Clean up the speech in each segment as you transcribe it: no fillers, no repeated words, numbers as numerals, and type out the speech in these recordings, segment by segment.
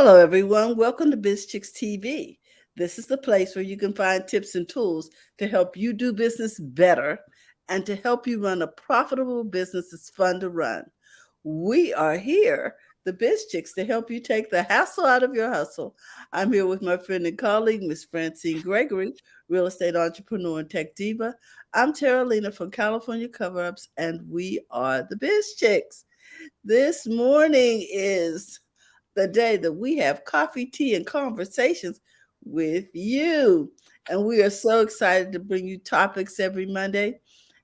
Hello, everyone. Welcome to Biz Chicks TV. This is the place where you can find tips and tools to help you do business better and to help you run a profitable business that's fun to run. We are here, the Biz Chicks, to help you take the hassle out of your hustle. I'm here with my friend and colleague, Miss Francine Gregory, real estate entrepreneur and tech diva. I'm Tara Lena from California Cover Ups, and we are the Biz Chicks. This morning is the day that we have coffee, tea, and conversations with you. And we are so excited to bring you topics every Monday.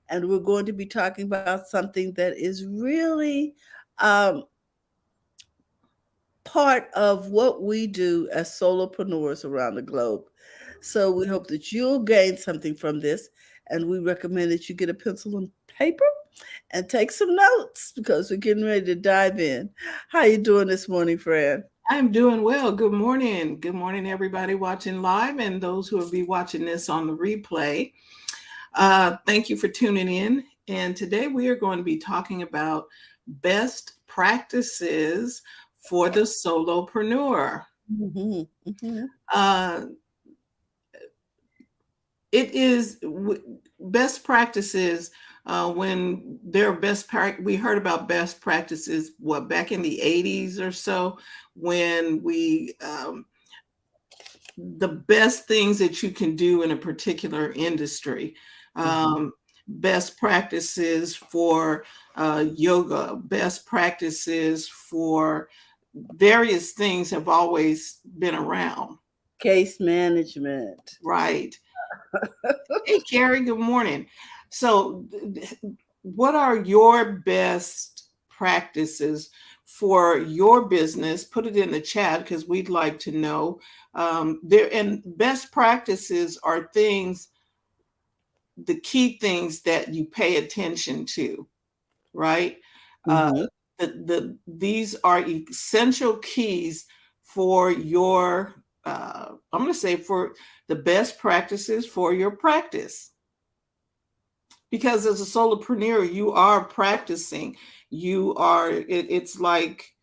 And we're going to be talking about something that is really um, part of what we do as solopreneurs around the globe. So we hope that you'll gain something from this. And we recommend that you get a pencil and paper and take some notes because we're getting ready to dive in. How you doing this morning, Fran? I'm doing well. Good morning. Good morning, everybody watching live and those who will be watching this on the replay. Thank you for tuning in. And today we are going to be talking about best practices for the solopreneur. Mm-hmm. Mm-hmm. Uh, it is best practices when there are we heard about best practices back in the 80s or so when we the best things that you can do in a particular industry. Best practices for yoga, best practices for various things have always been around. Case management. Right. Hey, Carrie, good morning. So, what are your best practices for your business? Put it in the chat because we'd like to know. And best practices are things, the key things that you pay attention to, right? Mm-hmm. These are essential keys for your. I'm going to say for the best practices for your practice. Because as a solopreneur, you are practicing. It's like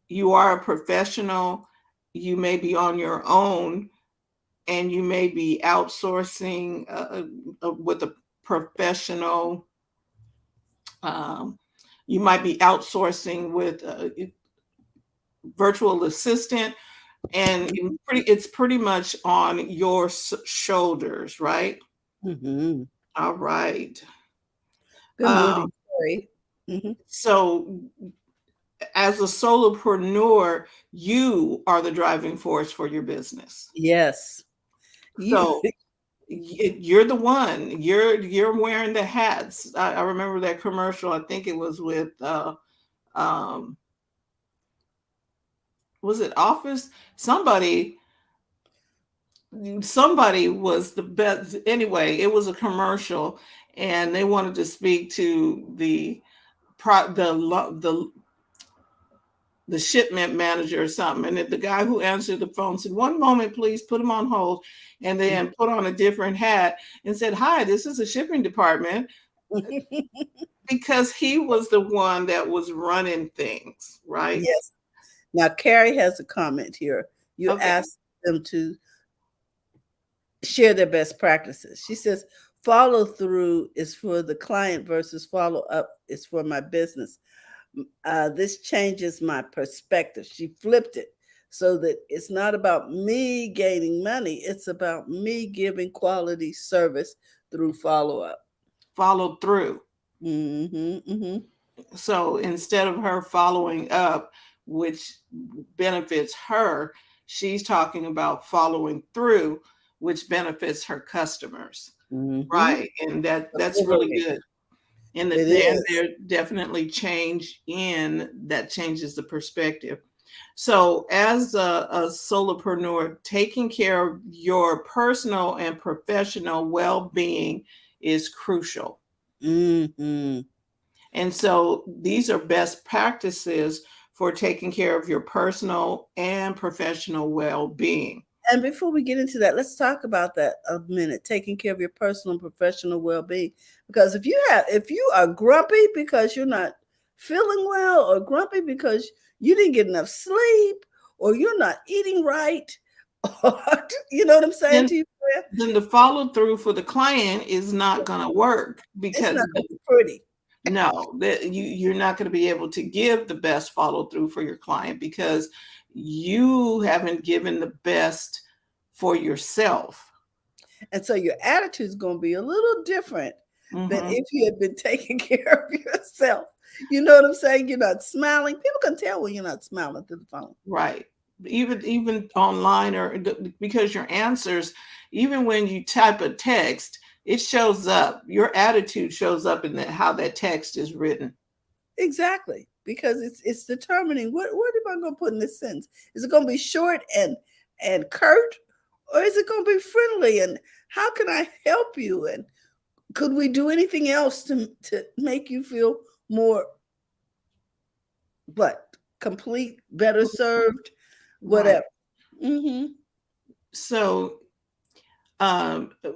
you are a professional. You may be on your own and you may be outsourcing with a professional. Um, you might be outsourcing with a virtual assistant, and it's pretty much on your shoulders, right? Mm-hmm. All right. Good Um, morning, Terry. Mm-hmm. so as a solopreneur, you are the driving force for your business. Yes. You. So you're the one. You're wearing the hats. I remember that commercial. I think it was with um, was it Office? Somebody was the best. Anyway, it was a commercial, and they wanted to speak to the shipment manager or something. And the guy who answered the phone said, "One moment, please," put him on hold, and then put on a different hat and said, "Hi, this is the shipping department," because he was the one that was running things, right? Yes. Now, Carrie has a comment here. You Okay. asked them to share their best practices. She says, follow through is for the client versus follow up is for my business. This changes my perspective. She flipped it so that it's not about me gaining money, it's about me giving quality service through follow up. Follow through. Mm-hmm, mm-hmm. So instead of her following up, which benefits her, she's talking about following through, which benefits her customers. Mm-hmm. Right. And that's really Delivering. good. And It then is. there definitely change in that changes the perspective. So as a solopreneur, taking care of your personal and professional well-being is crucial. Mm-hmm. And so these are best practices for taking care of your personal and professional well-being. And before we get into that, let's talk about that a minute. Taking care of your personal and professional well-being. Because if you are grumpy because you're not feeling well, or grumpy because you didn't get enough sleep, or you're not eating right, or you know what I'm saying then to you, Fran? then the follow through for the client is not going to work It's because not gonna be pretty. no, that you're not going to be able to give the best follow through for your client because you haven't given the best for yourself. And so your attitude is going to be a little different than Hmm. if you had been taking care of yourself. You know what I'm saying? You're not smiling. People can tell when you're not smiling through the phone. Right. Even online or because your answers, even when you type a text, it shows up. Your attitude shows up in how that text is written. Exactly. Because it's determining what am I going to put in this sentence? Is it going to be short and curt, or is it going to be friendly, and how can I help you, and could we do anything else to make you feel more what complete, better served, Right. whatever. Mm-hmm. So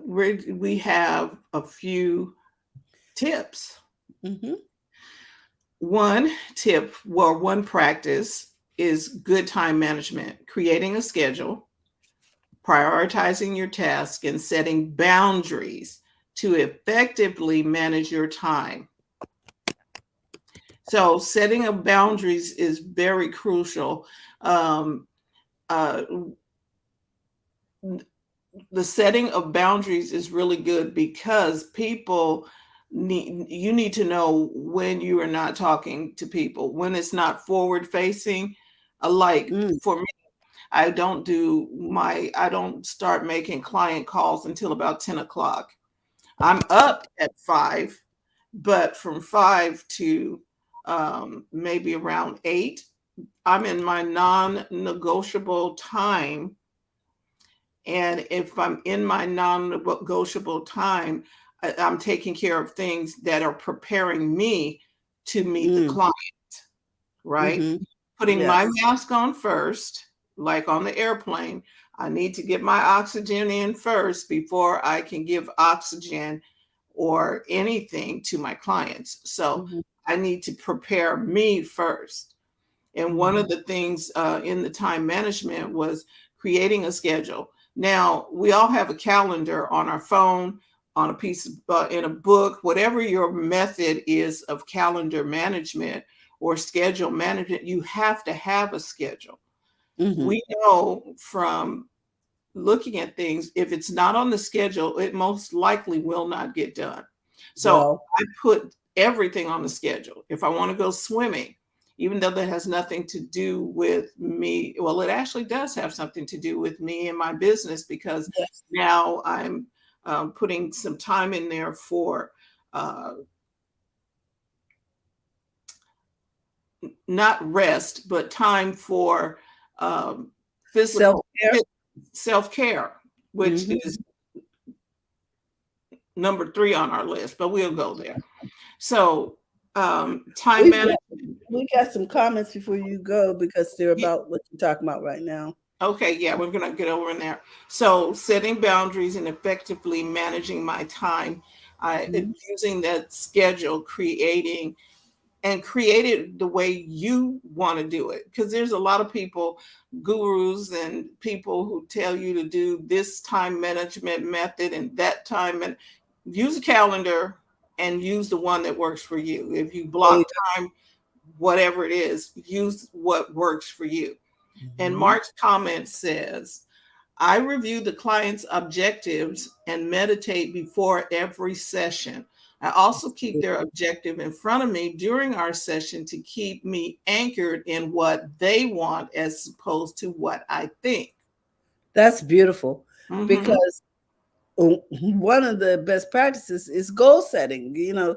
we have a few tips. Mm-hmm. One tip, well, one practice is good time management, creating a schedule, prioritizing your task, and setting boundaries to effectively manage your time. So, setting of boundaries is very crucial. Um, uh, the setting of boundaries is really good because you need to know when you are not talking to people, when it's not forward facing. Like Mm. for me, I don't start making client calls until about 10 o'clock. I'm up at 5, but from 5 to maybe around 8, I'm in my non-negotiable time. And if I'm in my non-negotiable time, I'm taking care of things that are preparing me to meet the Mm. client, right? Mm-hmm. Putting my Yes. mask on first, like on the airplane. I need to get my oxygen in first before I can give oxygen or anything to my clients. So Mm-hmm. I need to prepare me first. And one Mm-hmm. of the things in the time management was creating a schedule. Now, we all have a calendar on our phone, on a piece of, in a book, whatever your method is of calendar management or schedule management, you have to have a schedule. Mm-hmm. We know from looking at things, if it's not on the schedule, it most likely will not get done. So Well. I put everything on the schedule. If I want to go swimming, even though that has nothing to do with me, well, it actually does have something to do with me and my business because Yes. now I'm putting some time in there for uh, not rest, but time for um, Self physical care. self care, which Mm-hmm. is number 3 on our list, but we'll go there. So, time We've management. got we got some comments before you go because they're about what you're talking about right now. Okay, yeah, we're gonna get over in there. So, setting boundaries and effectively managing my time, Mm-hmm. using that schedule, create it the way you want to do it. Because there's a lot of people, gurus, and people who tell you to do this time management method and that time, and use a calendar and use the one that works for you. If you There you block time, whatever it is, use what works for you. go. And Mm-hmm. Mark's comment says, I review the client's objectives and meditate before every session. I also keep their objective in front of me during our session to keep me anchored in what they want as opposed to what I think. That's beautiful Hmm. because one of the best practices is goal setting. You know,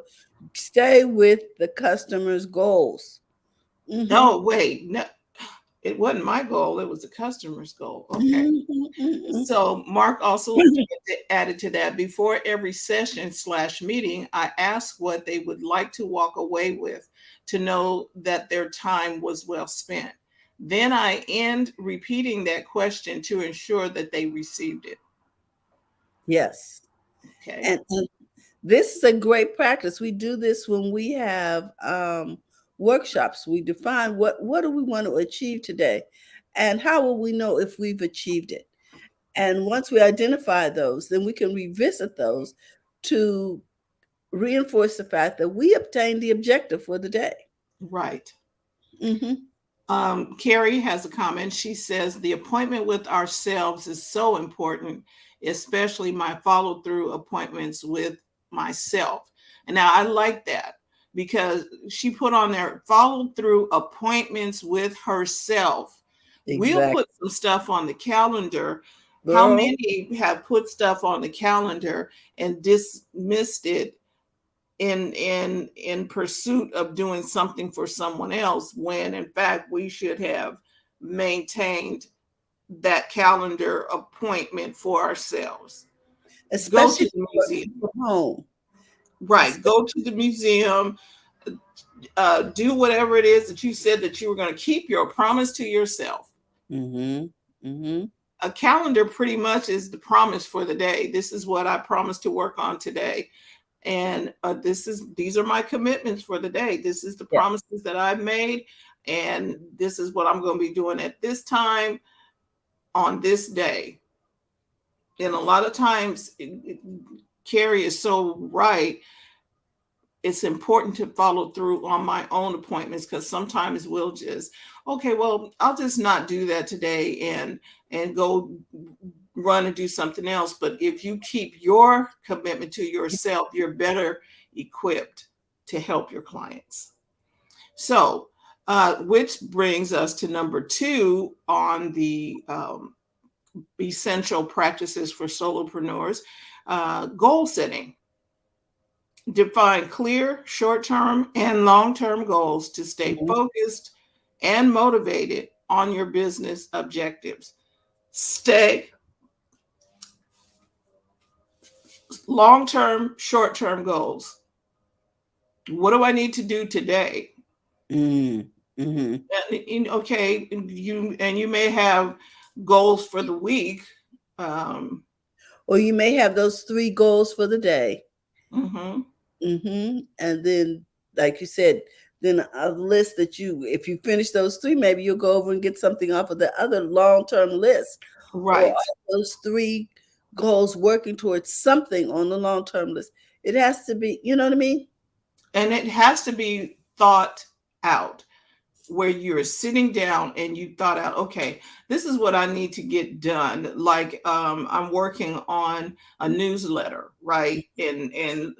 stay with the customer's goals. Mm-hmm. Oh, wait, no, it wasn't my goal. It was the customer's goal. Okay. Mm-hmm. So Mark also added to that before every session/meeting, I ask what they would like to walk away with to know that their time was well spent. Then I end repeating that question to ensure that they received it. Yes. Okay. And this is a great practice. We do this when we have workshops. We define what do we want to achieve today, And how will we know if we've achieved it? And once we identify those, then we can revisit those to reinforce the fact that we obtained the objective for the day. Right. Hmm. Carrie has a comment. She says, the appointment with ourselves is so important, especially my follow through appointments with myself. And now I like that because she put on there follow through appointments with herself. We'll Exactly. put some stuff on the calendar. How Girl, many have put stuff on the calendar and dismissed it in pursuit of doing something for someone else, when in fact we should have maintained that calendar appointment for ourselves? Go especially to if the you're working museum. from home. Right, Espe- go to the museum. Do whatever it is that you said that you were going to keep your promise to yourself. Mhm. Mhm. A calendar pretty much is the promise for the day. This is what I promised to work on today, and these are my commitments for the day. This is the Yeah. promises that I've made, and this is what I'm going to be doing at this time on this day. And a lot of times, Carrie is so right. It's important to follow through on my own appointments, because sometimes we'll just, okay, well, I'll just not do that today and go run and do something else. But if you keep your commitment to yourself, you're better equipped to help your clients. So, which brings us to number 2 on the essential practices for solopreneurs: goal setting. Define clear short term and long term goals to stay Mhm. focused and motivated on your business objectives. Stay long term, short term goals. What do I need to do today? Mm. Mhm. Okay, you may have goals for the week. Um, Or you may have those 3 goals for the day. mhm, And then, like you said, then a list that if you finish those 3, maybe you'll go over and get something off of the other long-term list. Or right. are those 3 goals working towards something on the long-term list? It has to be, you know what I mean? And it has to be thought out, where you're sitting down and you thought out, okay, this is what I need to get done. Like, I'm working on a newsletter, right? And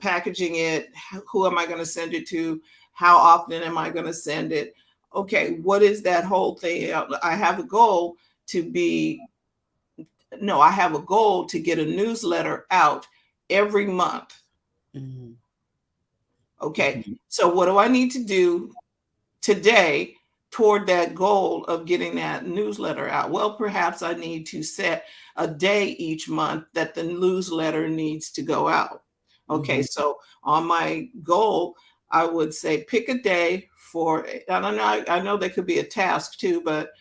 packaging it. Who am I going to send it to? How often am I going to send it? Okay, what is that whole thing? I have a goal to be, no, I have a goal to get a newsletter out every month. Mhm. Okay, Mhm. so what do I need to do today toward that goal of getting that newsletter out? Well, perhaps I need to set a day each month that the newsletter needs to go out. Okay, Mhm. so on my goal, I would say pick a day for, I don't know, I know there could be a task too, but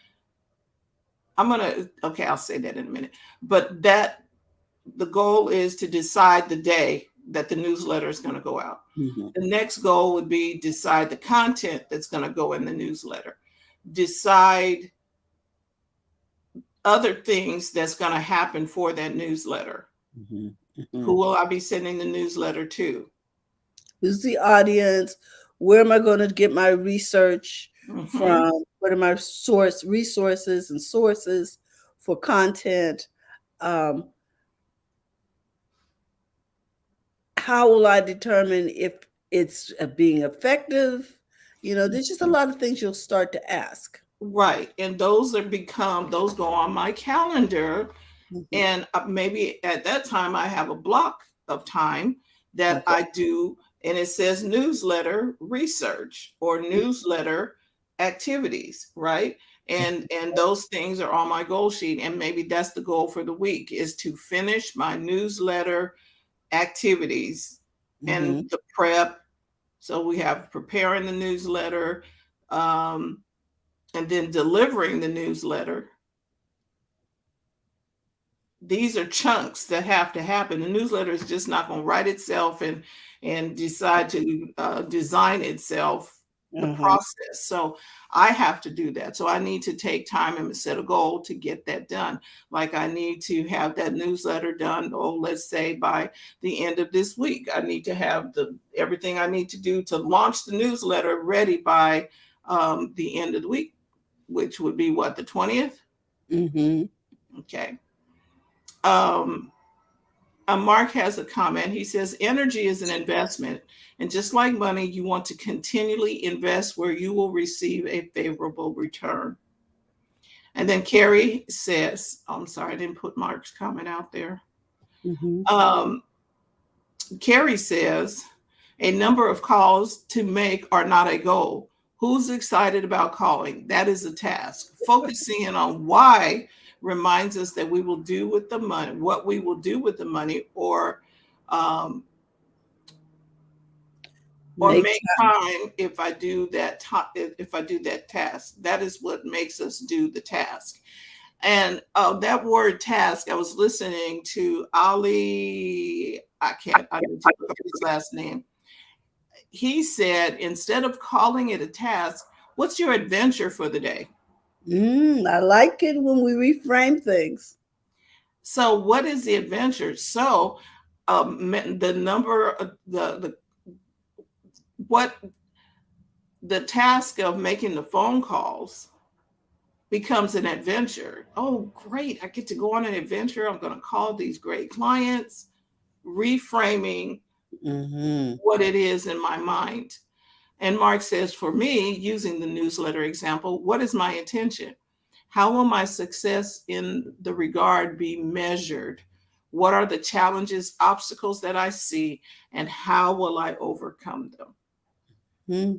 okay, I'll say that in a minute. But the goal is to decide the day that the newsletter is going to go out. Mhm. The next goal would be decide the content that's going to go in the newsletter. Decide other things that's going to happen for that newsletter. Mhm. Who Mhm. will I be sending the newsletter to? Who's the audience? Where am I going to get my research Mm-hmm. from? What are my resources and sources for content? Um, how will I determine if it's being effective? There's just a lot of things you'll start to ask. Right. And those go on my calendar. Mhm. And maybe at that time, I have a block of time that Okay. I do, and it says newsletter research or newsletter activities, right? And those things are on my goal sheet. And maybe that's the goal for the week, is to finish my newsletter activities and Mhm. the prep. So we have preparing the newsletter, um, and then delivering the newsletter. These are chunks that have to happen. The newsletter is just not going to write itself and decide to design itself the Uh-huh. process. So I have to do that. So I need to take time and set a goal to get that done. Like I need to have that newsletter done, oh, let's say by the end of this week. I need to have the everything I need to do to launch the newsletter ready by the end of the week, which would be what, the 20th? Mm-hmm. Okay. Um, Mark has a comment. He says, energy is an investment. And just like money, you want to continually invest where you will receive a favorable return. And then Carrie says, oh, I'm sorry, I didn't put Mark's comment out there. Mm-hmm. Um, Carrie says, a number of calls to make are not a goal. Who's excited about calling? That is a task. Focusing in on why reminds us that we will do with the money, what we will do with the money, um, or Make make time if I do that if I do that task. That is what makes us do the task. And that word task, I was listening to Ali, I need to look up his last name. He said, instead of calling it a task, what's your adventure for the day? I like it when we reframe things. So what is the adventure? So the number, what the task of making the phone calls becomes an adventure. Oh, great. I get to go on an adventure. I'm going to call these great clients, reframing Mm-hmm. what it is in my mind. And Mark says, for me, using the newsletter example, what is my intention? How will my success in the regard be measured? What are the challenges, obstacles that I see, and how will I overcome them? Mm-hmm.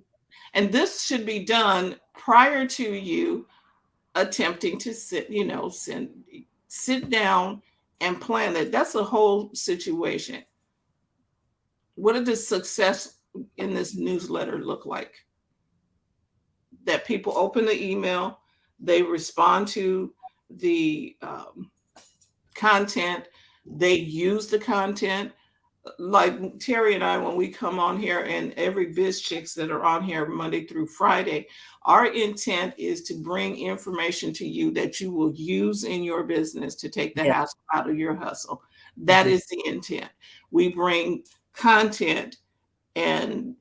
And this should be done prior to you attempting to sit down and plan it. That's a whole situation. What does success in this newsletter look like? That people open the email, they respond to the content, they use the content. Like Terry and I, when we come on here, and every biz chicks that are on here Monday through Friday, our intent is to bring information to you that you will use in your business to take the Yeah. hassle out of your hustle. That Mm-hmm. is the intent. We bring content and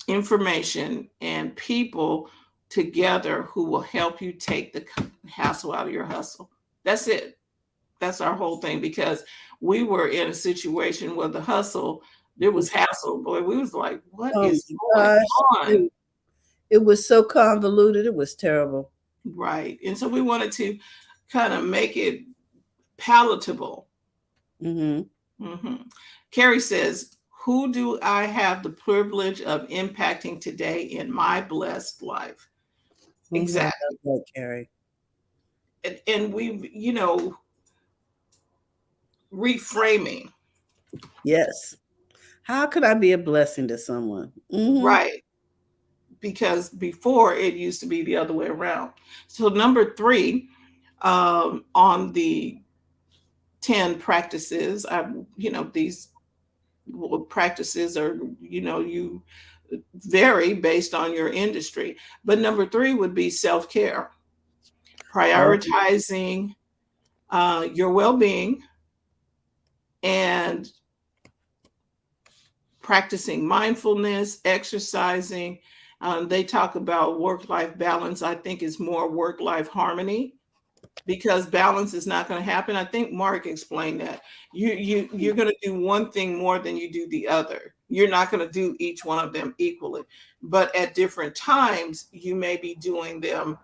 information and people together who will help you take the hassle out of your hustle. That's it. That's our whole thing, because we were in a situation where the hustle, there was hassle. Boy, we was like, what Oh is my going gosh. on? It was so convoluted. It was terrible. Right. And so we wanted to kind of make it palatable. Mm-hmm. hmm Carrie says, who do I have the privilege of impacting today in my blessed life? Mm-hmm. I love Exactly. that, Carrie. And we, reframing, Yes. How could I be a blessing to someone? Mm-hmm. right? Because before it used to be the other way around. So number three, on the 10 practices, these practices are, you vary based on your industry. But number three would be self-care, Oh, prioritizing your well-being and practicing mindfulness, exercising. They talk about work-life balance. I think is more work-life harmony, because balance is not going to happen. I think Mark explained that. You're going to do one thing more than you do the other. You're not going to do each one of them equally, but at different times you may be doing them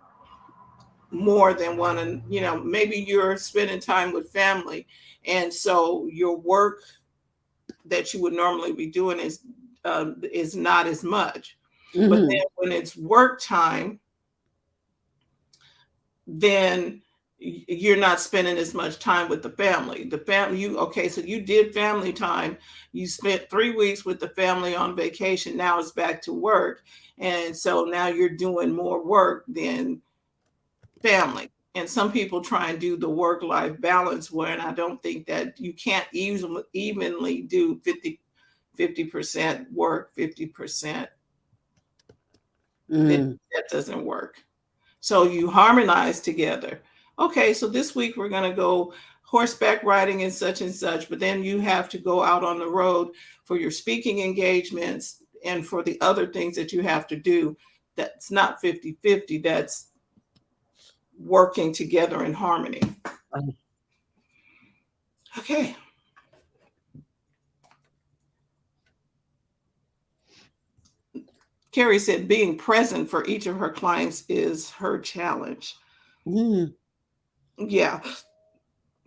more than one. And maybe you're spending time with family, and so your work that you would normally be doing is not as much. But mm-hmm. then when it's work time, then you're not spending as much time with the family. The family, so you did family time. You spent 3 weeks with the family on vacation. Now it's back to work. And so now you're doing more work than family. And some people try and do the work-life balance, where, and I don't think that you can't evenly do 50% work, 50% That Mm. that doesn't work. So you harmonize together. Okay, so this week we're going to go horseback riding and such, but then you have to go out on the road for your speaking engagements and for the other things that you have to do. That's not 50-50. That's working together in harmony. Oh. Okay. Carrie said being present for each of her clients is her challenge. Mm. Yeah.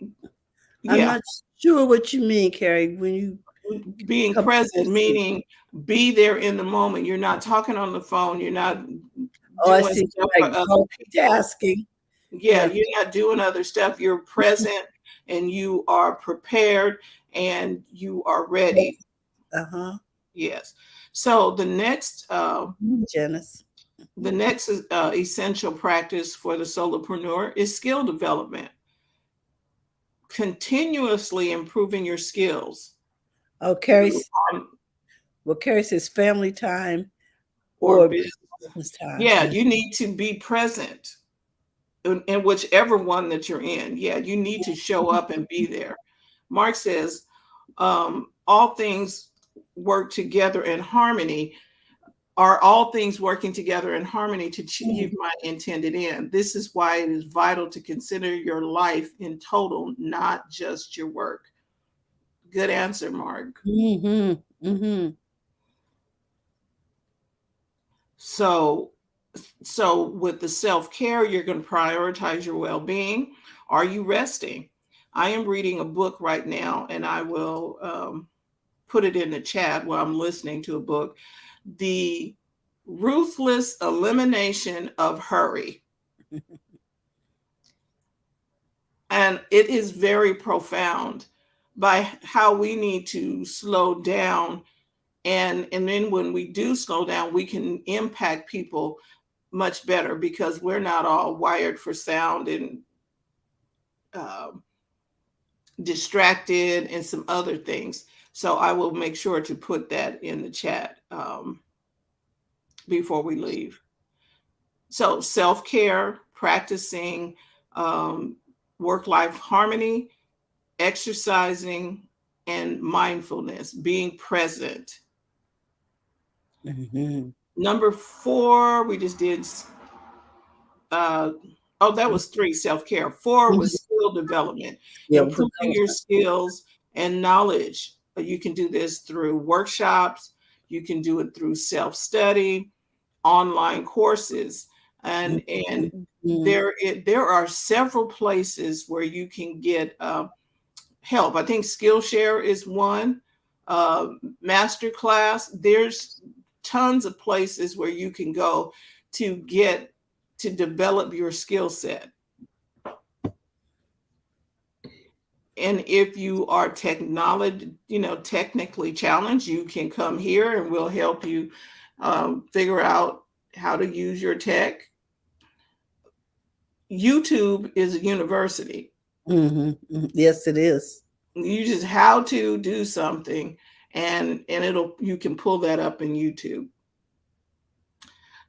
I'm Yeah. not sure what you mean, Carrie, when you Being come present, to. meaning be there in the moment. You're not talking on the phone. You're not Oh, I doing see. stuff Like for other people. multitasking. Yeah, Yeah. you're not doing other stuff. You're present and you are prepared and you are ready. Uh-huh. Yes. So Janice. the next essential practice for the solopreneur is skill development, continuously improving your skills Oh, through Carrie says family time or or business. business time. Yeah, Yeah. you need to be present in whichever one that you're in. Yeah, you need to show up and be there. Mark says, all things work together in harmony. Are all things working together in harmony to achieve Mm. my intended end? This is why it is vital to consider your life in total, not just your work. Good answer, Mark. Mhm. Mhm. So, so with the self-care, you're going to prioritize your well-being. Are you resting? I am reading a book right now, and I will put it in the chat while I'm listening to a book. The Ruthless Elimination of Hurry. And it is very profound by how we need to slow down. And then when we do slow down, we can impact people much better because we're not all wired for sound and um, distracted and some other things. So I will make sure to put that in the chat before we leave. So self care, practicing um, work life harmony, exercising, and mindfulness, being present. Mhm. Number 4, we just did uh, oh, that was 3, self-care. 4 was skill development, Yeah. improving your skills and knowledge. You can do this through workshops, you can do it through self-study, online courses, and Mhm. there are several places where you can get help. I think Skillshare is one, uh, Masterclass. There's tons of places where you can go to get to develop your skill set. And if you are technically challenged, you can come here and we'll help you figure out how to use your tech. YouTube is a university. Mhm. Mhm. Yes, it is. You just how to do something, and it'll you can pull that up in YouTube.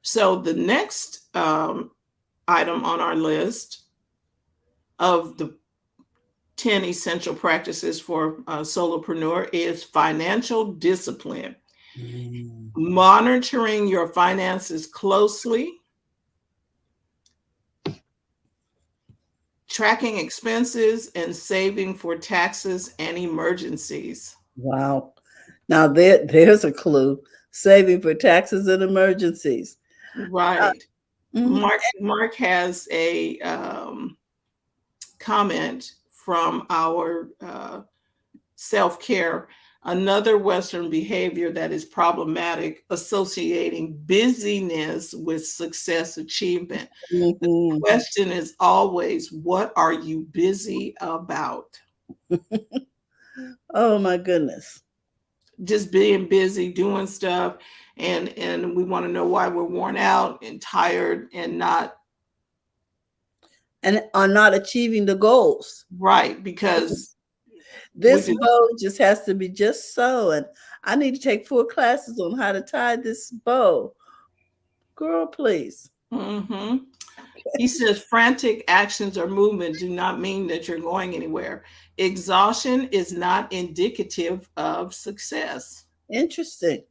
So the next item on our list of the 10 essential practices for a solopreneur is financial discipline. Mm. Monitoring your finances closely, tracking expenses, and saving for taxes and emergencies. Wow. Now there's a clue. Saving for taxes and emergencies. Uh, Right. mhm. Mark has a comment from our self care. Another Western behavior that is problematic, associating busyness with success achievement. The Mhm. question is always, what are you busy about? Oh my goodness. Just being busy doing stuff, and we want to know why we're worn out and tired and not And are not achieving the goals. right because we This just bow just has to be just so. And I need to take 4 classes on how to tie this bow. Girl, please. Mm-hmm. He says frantic actions or movement do not mean that you're going anywhere. Exhaustion is not indicative of success. Interesting.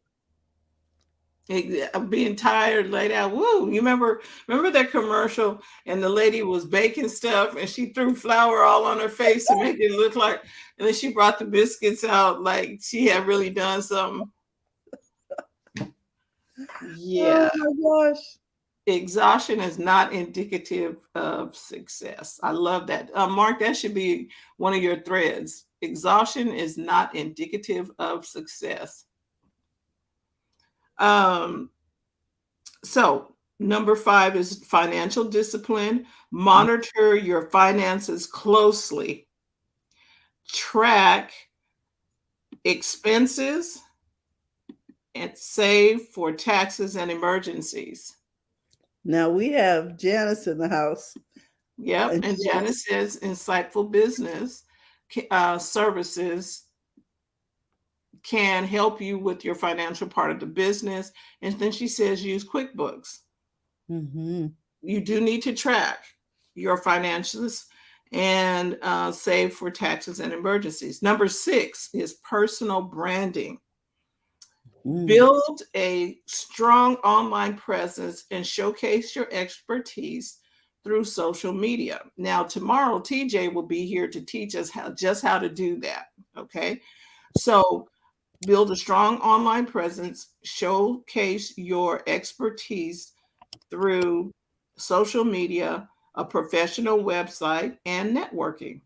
Being tired, laid out. Woo! You remember that commercial, and the lady was baking stuff, and she threw flour all on her face to make it look like, and then she brought the biscuits out like she had really done something. Oh Yeah, my gosh. exhaustion is not indicative of success. I love that. Mark, that should be one of your threads. Exhaustion is not indicative of success. Um, so, number 5 is financial discipline. Monitor your finances closely. Track expenses and save for taxes and emergencies. Now we have Janice in the house. Yep. And And Janice says insightful business services can help you with your financial part of the business. And then she says use QuickBooks. mm-hmm. You do need to track your financials and save for taxes and emergencies. Number 6 is personal branding. Build a strong online presence and showcase your expertise through social media. Now, tomorrow, TJ will be here to teach us how to do that. Okay. So, build a strong online presence, showcase your expertise through social media, a professional website, and networking.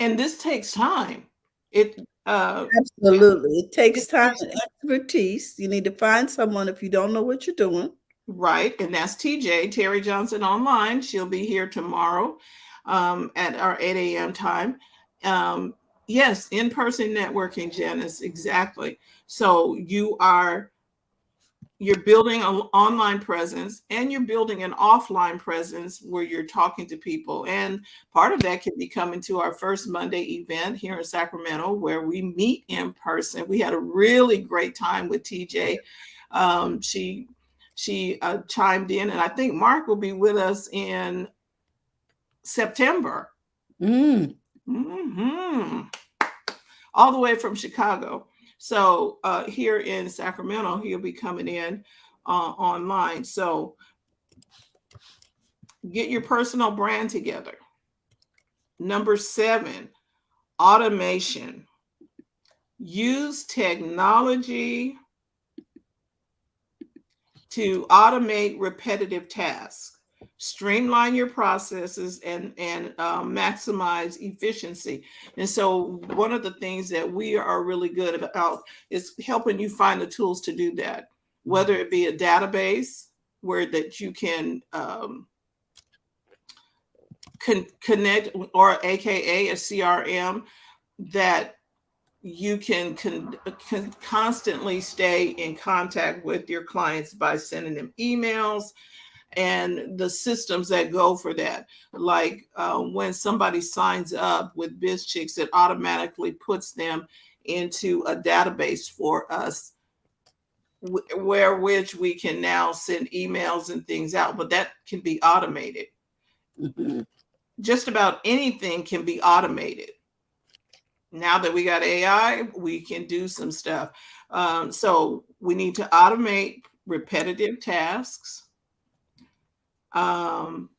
And this takes time. It Absolutely. It it takes time takes and expertise. You need to find someone if you don't know what you're doing. right, and that's TJ Terry Johnson Online. She'll be here tomorrow at our 8 a.m. time. Um, yes, in-person networking, Janice, exactly. So you're building an online presence and you're building an offline presence where you're talking to people. And part of that can be coming to our first Monday event here in Sacramento where we meet in person. We had a really great time with TJ. She chimed in, and I think Mark will be with us in September. Mm. Hmm. All the way from Chicago. So here in Sacramento, he'll be coming in online. So get your personal brand together. Number 7, automation. Use technology to automate repetitive tasks, streamline your processes, and maximize efficiency. And so, one of the things that we are really good about is helping you find the tools to do that. Whether it be a database where that you can connect, or AKA a CRM that you can constantly stay in contact with your clients by sending them emails and the systems that go for that. Like when somebody signs up with BizChicks, it automatically puts them into a database for us where which we can now send emails and things out, but that can be automated. Mm-hmm. Just about anything can be automated. Now that we got AI, we can do some stuff. So we need to automate repetitive tasks, um,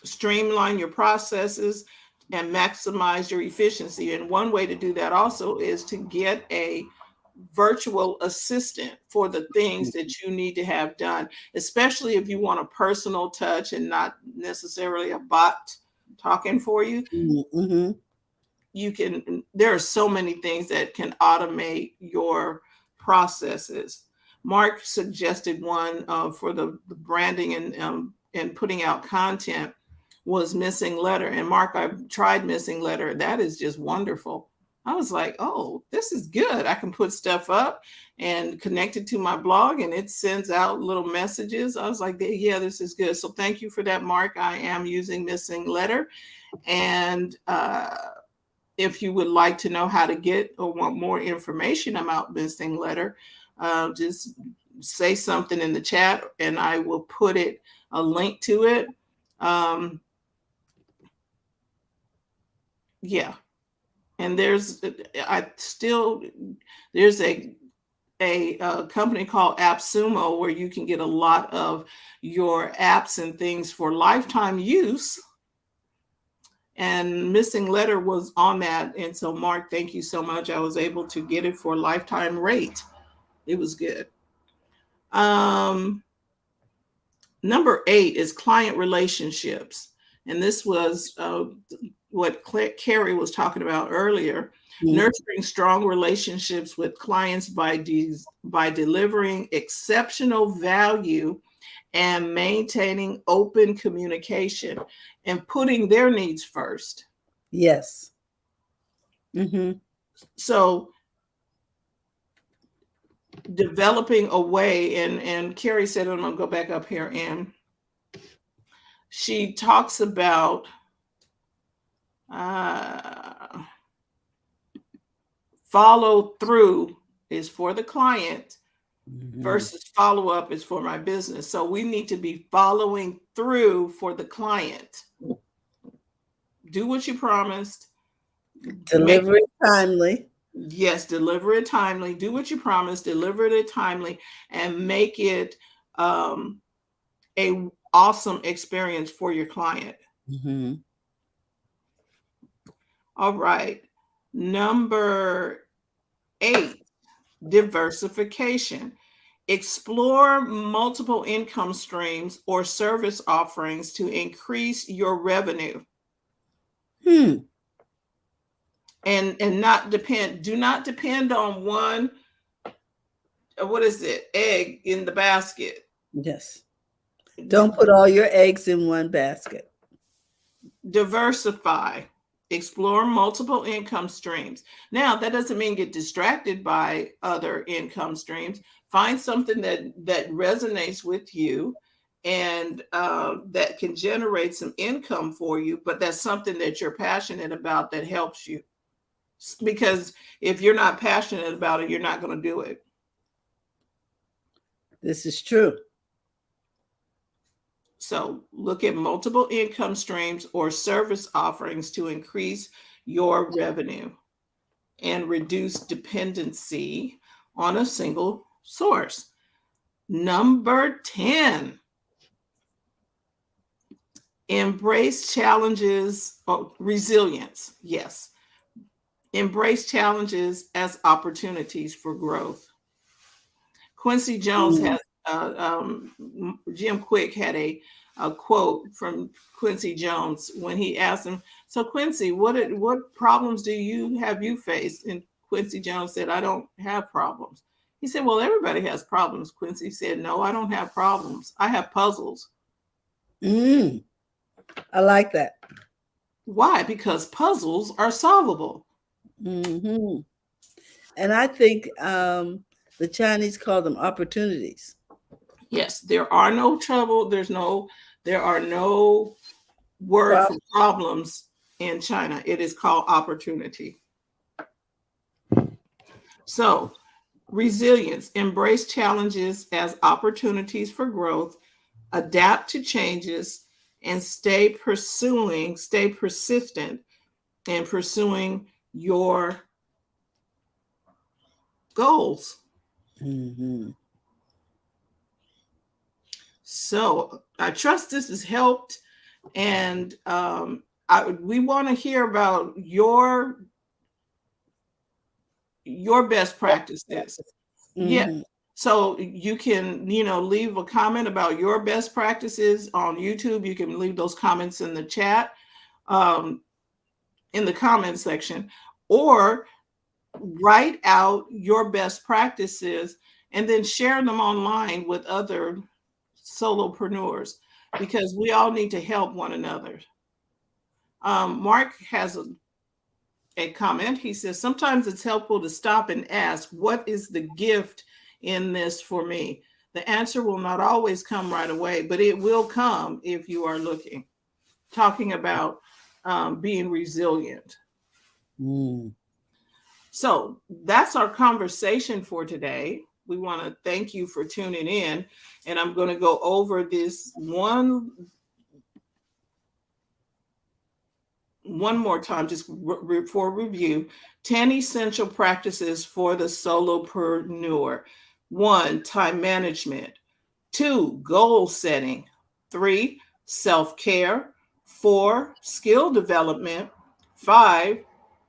streamline your processes, and maximize your efficiency. And one way to do that also is to get a virtual assistant for the things that you need to have done, especially if you want a personal touch and not necessarily a bot talking for you. Mm-hmm. There are so many things that can automate your processes. Mark suggested one for the branding and putting out content was Missing Letter. And Mark, I've tried Missing Letter. That is just wonderful. I was like, oh, this is good. I can put stuff up and connect it to my blog and it sends out little messages. I was like, yeah, this is good. So thank you for that, Mark. I am using Missing Letter. And if you would like to know how to get or want more information about Missing Letter, just say something in the chat and I will put a link to it. Yeah. And there's a company called AppSumo where you can get a lot of your apps and things for lifetime use. And Missing Letter was on that. And so, Mark, thank you so much. I was able to get it for a lifetime rate. It was good. Number 8 is client relationships. And this was what Carrie was talking about earlier. Nurturing strong relationships with clients by delivering exceptional value and maintaining open communication and putting their needs first. Yes. So developing a way, and Carrie said, I'm going to go back up here, and she talks about follow through is for the client versus follow up is for my business. So we need to be following through for the client. Do what you promised. Deliver it timely. Yes, deliver it timely. Do what you promised. Deliver it timely, and make it a awesome experience for your client. All right. Number 8, diversification. Explore multiple income streams or service offerings to increase your revenue. And do not depend on one, what is it, egg in the basket. Yes. Don't put all your eggs in one basket. Diversify. Explore multiple income streams. Now, that doesn't mean get distracted by other income streams. Find something that resonates with you and that can generate some income for you, but that's something that you're passionate about that helps you. Because if you're not passionate about it, you're not going to do it. This is true. So look at multiple income streams or service offerings to increase your revenue and reduce dependency on a single source. Number 10, embrace challenges, resilience. Yes. Embrace challenges as opportunities for growth. Quincy Jones has, Jim Quick had a quote from Quincy Jones when he asked him, so Quincy, what problems have you faced? And Quincy Jones said, I don't have problems. He said, well, everybody has problems. Quincy said, no, I don't have problems. I have puzzles. I like that. Why? Because puzzles are solvable. And I think the Chinese call them opportunities. Yes, there are no trouble. There are no word for problems in China. It is called opportunity. So, resilience, embrace challenges as opportunities for growth, adapt to changes, and stay persistent in pursuing your goals. So I trust this has helped, and we want to hear about your best practices. Yeah. So you can, leave a comment about your best practices on YouTube. You can leave those comments in the chat, in the comment section, or write out your best practices and then share them online with other solopreneurs, because we all need to help one another. Mark has a comment. He says, sometimes it's helpful to stop and ask, what is the gift in this for me? The answer will not always come right away, but it will come if you are looking. Talking about being resilient. Mm. So that's our conversation for today. We want to thank you for tuning in. And I'm going to go over this one more time, just for review. 10 essential practices for the solopreneur. 1, time management. 2, goal setting. 3, self care. 4, skill development. 5,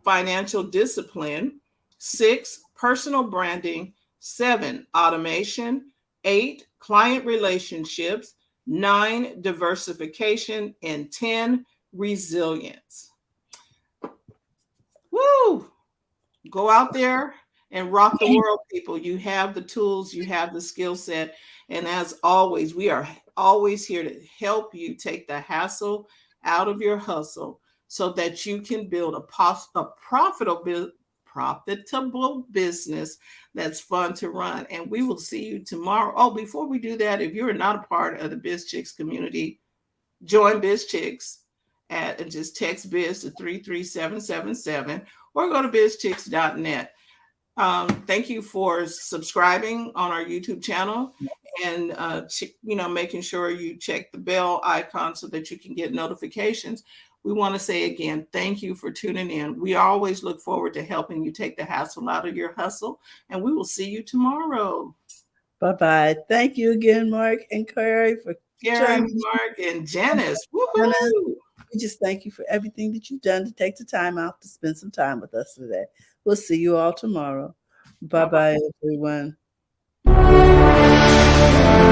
financial discipline. 6, personal branding. 7, automation. 8, client relationships. 9, diversification. And 10, resilience. Woo! Go out there and rock the world, people. You have the tools, you have the skill set. And as always, we are always here to help you take the hassle out of your hustle so that you can build a profitable business that's fun to run. And we will see you tomorrow. Oh, before we do that, if you're not a part of the Biz Chicks community, join Biz Chicks and just text Biz to 33777 or go to bizchicks.net. Thank you for subscribing on our YouTube channel and making sure you check the bell icon so that you can get notifications. We want to say again, thank you for tuning in. We always look forward to helping you take the hassle out of your hustle, and we will see you tomorrow. Bye-bye. Thank you again, Mark and Carrie, for Karen, joining Mark, and Janice. us. Woohoo! We just thank you for everything that you've done to take the time out to spend some time with us today. We'll see you all tomorrow. Bye Bye bye. bye, everyone.